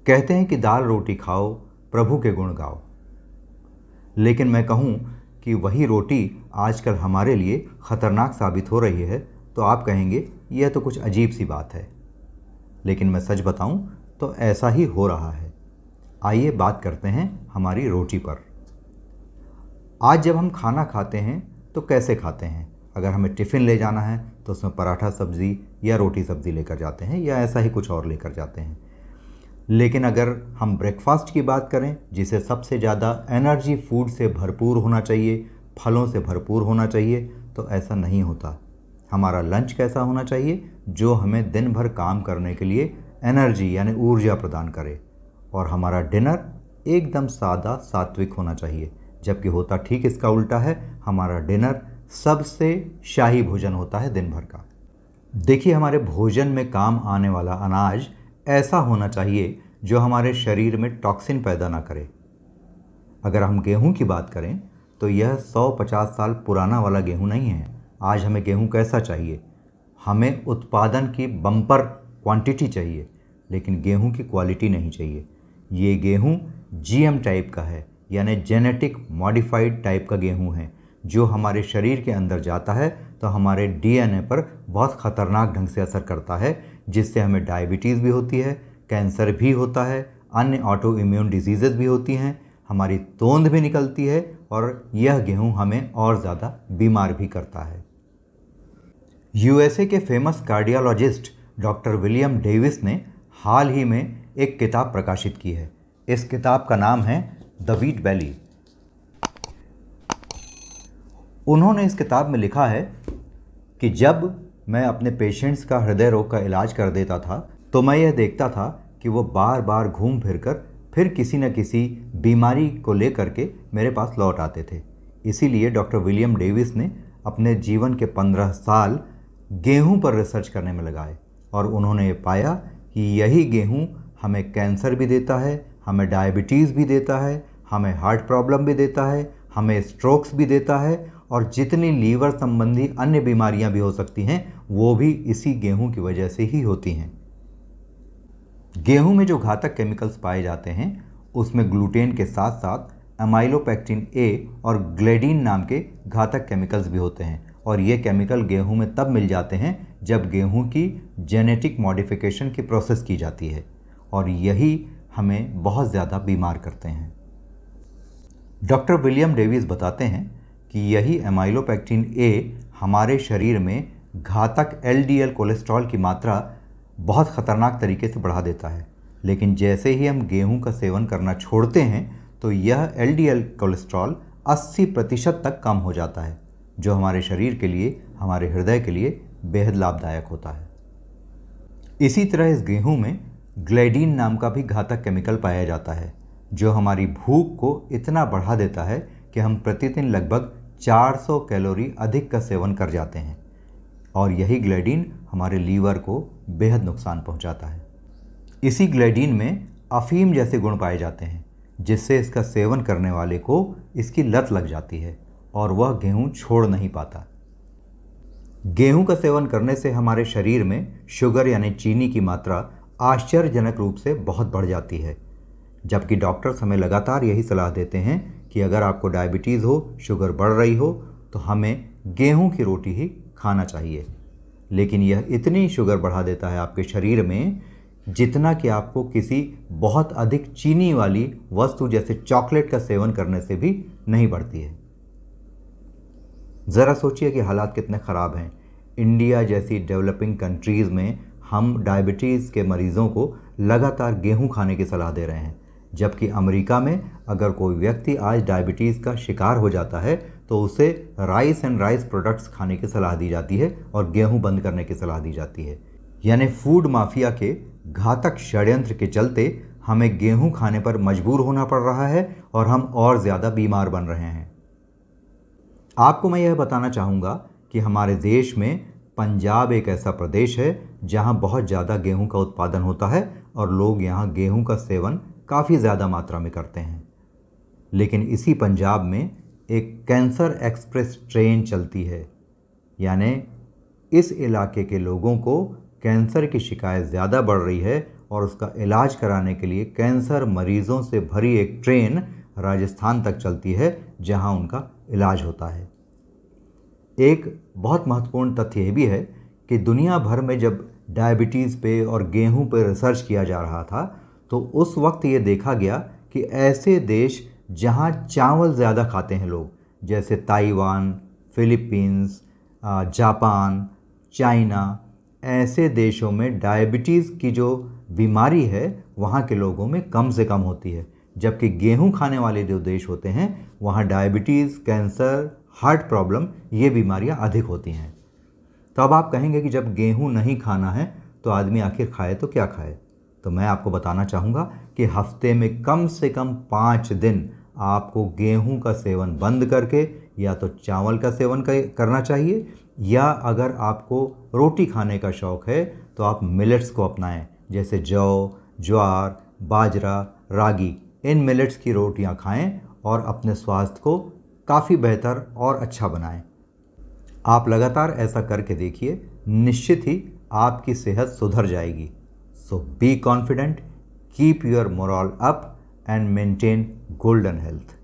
कहते हैं कि दाल रोटी खाओ, प्रभु के गुण गाओ। लेकिन मैं कहूँ कि वही रोटी आजकल हमारे लिए ख़तरनाक साबित हो रही है तो आप कहेंगे यह तो कुछ अजीब सी बात है। लेकिन मैं सच बताऊं तो ऐसा ही हो रहा है। आइए बात करते हैं हमारी रोटी पर। आज जब हम खाना खाते हैं तो कैसे खाते हैं? अगर हमें टिफ़िन ले जाना है तो उसमें पराठा सब्ज़ी या रोटी सब्ज़ी लेकर जाते हैं या ऐसा ही कुछ और लेकर जाते हैं। लेकिन अगर हम ब्रेकफास्ट की बात करें, जिसे सबसे ज़्यादा एनर्जी फूड से भरपूर होना चाहिए, फलों से भरपूर होना चाहिए, तो ऐसा नहीं होता। हमारा लंच कैसा होना चाहिए? जो हमें दिन भर काम करने के लिए एनर्जी यानी ऊर्जा प्रदान करे। और हमारा डिनर एकदम सादा सात्विक होना चाहिए, जबकि होता ठीक इसका उल्टा है। हमारा डिनर सबसे शाही भोजन होता है दिन भर का। देखिए, हमारे भोजन में काम आने वाला अनाज ऐसा होना चाहिए जो हमारे शरीर में टॉक्सिन पैदा ना करे। अगर हम गेहूं की बात करें तो यह 150 साल पुराना वाला गेहूं नहीं है। आज हमें गेहूं कैसा चाहिए? हमें उत्पादन की बम्पर क्वांटिटी चाहिए, लेकिन गेहूं की क्वालिटी नहीं चाहिए। ये गेहूं जीएम टाइप का है, यानी जेनेटिक मॉडिफाइड टाइप का गेहूं है, जो हमारे शरीर के अंदर जाता है तो हमारे डीएनए पर बहुत ख़तरनाक ढंग से असर करता है, जिससे हमें डायबिटीज़ भी होती है, कैंसर भी होता है, अन्य ऑटो इम्यून डिजीज़ेस भी होती हैं, हमारी तोंद भी निकलती है और यह गेहूं हमें और ज़्यादा बीमार भी करता है। यूएसए के famous cardiologist doctor William Davis ने हाल ही में एक किताब प्रकाशित की है। इस किताब का नाम है द व्हीट वैली। उन्होंने इस किताब में लिखा है कि जब मैं अपने पेशेंट्स का हृदय रोग का इलाज कर देता था तो मैं यह देखता था कि वो बार बार घूम फिर कर फिर किसी न किसी बीमारी को लेकर के मेरे पास लौट आते थे। इसीलिए डॉक्टर विलियम डेविस ने अपने जीवन के 15 साल गेहूं पर रिसर्च करने में लगाए और उन्होंने ये पाया कि यही गेहूं हमें कैंसर भी देता है, हमें डायबिटीज़ भी देता है, हमें हार्ट प्रॉब्लम भी देता है, हमें स्ट्रोक्स भी देता है, और जितनी लीवर संबंधी अन्य बीमारियां भी हो सकती हैं वो भी इसी गेहूं की वजह से ही होती हैं। गेहूं में जो घातक केमिकल्स पाए जाते हैं उसमें ग्लूटेन के साथ साथ अमाइलोपेक्टिन ए और ग्लेडिन नाम के घातक केमिकल्स भी होते हैं, और ये केमिकल गेहूं में तब मिल जाते हैं जब गेहूं की जेनेटिक मॉडिफिकेशन की प्रोसेस की जाती है, और यही हमें बहुत ज़्यादा बीमार करते हैं। डॉक्टर विलियम डेविस बताते हैं कि यही अमाइलोपेक्टिन ए हमारे शरीर में घातक एलडीएल कोलेस्ट्रॉल की मात्रा बहुत ख़तरनाक तरीके से बढ़ा देता है। लेकिन जैसे ही हम गेहूं का सेवन करना छोड़ते हैं तो यह एलडीएल कोलेस्ट्रॉल 80% तक कम हो जाता है, जो हमारे शरीर के लिए, हमारे हृदय के लिए बेहद लाभदायक होता है। इसी तरह इस गेहूं में ग्लेडिन नाम का भी घातक केमिकल पाया जाता है, जो हमारी भूख को इतना बढ़ा देता है कि हम प्रतिदिन लगभग 400 कैलोरी अधिक का सेवन कर जाते हैं, और यही ग्लेडिन हमारे लीवर को बेहद नुकसान पहुंचाता है। इसी ग्लेडिन में अफीम जैसे गुण पाए जाते हैं, जिससे इसका सेवन करने वाले को इसकी लत लग जाती है और वह गेहूं छोड़ नहीं पाता। गेहूं का सेवन करने से हमारे शरीर में शुगर यानी चीनी की मात्रा आश्चर्यजनक रूप से बहुत बढ़ जाती है, जबकि डॉक्टर्स हमें लगातार यही सलाह देते हैं कि अगर आपको डायबिटीज़ हो, शुगर बढ़ रही हो, तो हमें गेहूं की रोटी ही खाना चाहिए। लेकिन यह इतनी शुगर बढ़ा देता है आपके शरीर में जितना कि आपको किसी बहुत अधिक चीनी वाली वस्तु जैसे चॉकलेट का सेवन करने से भी नहीं बढ़ती है। ज़रा सोचिए कि हालात कितने ख़राब हैं। इंडिया जैसी डेवलपिंग कंट्रीज़ में हम डायबिटीज़ के मरीज़ों को लगातार गेहूं खाने की सलाह दे रहे हैं, जबकि अमेरिका में अगर कोई व्यक्ति आज डायबिटीज़ का शिकार हो जाता है तो उसे राइस एंड राइस प्रोडक्ट्स खाने की सलाह दी जाती है और गेहूं बंद करने की सलाह दी जाती है। यानी फूड माफिया के घातक षड्यंत्र के चलते हमें गेहूं खाने पर मजबूर होना पड़ रहा है और हम और ज़्यादा बीमार बन रहे हैं। आपको मैं यह बताना चाहूँगा कि हमारे देश में पंजाब एक ऐसा प्रदेश है जहाँ बहुत ज़्यादा गेहूं का उत्पादन होता है और लोग यहाँ गेहूं का सेवन काफ़ी ज़्यादा मात्रा में करते हैं। लेकिन इसी पंजाब में एक कैंसर एक्सप्रेस ट्रेन चलती है, यानी इस इलाके के लोगों को कैंसर की शिकायत ज़्यादा बढ़ रही है और उसका इलाज कराने के लिए कैंसर मरीजों से भरी एक ट्रेन राजस्थान तक चलती है, जहां उनका इलाज होता है। एक बहुत महत्वपूर्ण तथ्य ये भी है कि दुनिया भर में जब डायबिटीज़ पे और गेहूं पे रिसर्च किया जा रहा था, तो उस वक्त ये देखा गया कि ऐसे देश जहां चावल ज़्यादा खाते हैं लोग, जैसे ताइवान, फिलीपींस, जापान, चाइना, ऐसे देशों में डायबिटीज़ की जो बीमारी है वहाँ के लोगों में कम से कम होती है, जबकि गेहूं खाने वाले जो देश होते हैं वहाँ डायबिटीज़, कैंसर, हार्ट प्रॉब्लम, ये बीमारियाँ अधिक होती हैं। तो अब आप कहेंगे कि जब गेहूं नहीं खाना है तो आदमी आखिर खाए तो क्या खाए? तो मैं आपको बताना चाहूँगा कि हफ्ते में कम से कम 5 दिन आपको गेहूं का सेवन बंद करके या तो चावल का सेवन करना चाहिए, या अगर आपको रोटी खाने का शौक़ है तो आप मिलेट्स को अपनाएं, जैसे जौ, ज्वार, बाजरा, रागी। इन मिलेट्स की रोटियां खाएं और अपने स्वास्थ्य को काफ़ी बेहतर और अच्छा बनाएं। आप लगातार ऐसा करके देखिए, निश्चित ही आपकी सेहत सुधर जाएगी। So be confident, keep your moral up and maintain golden health.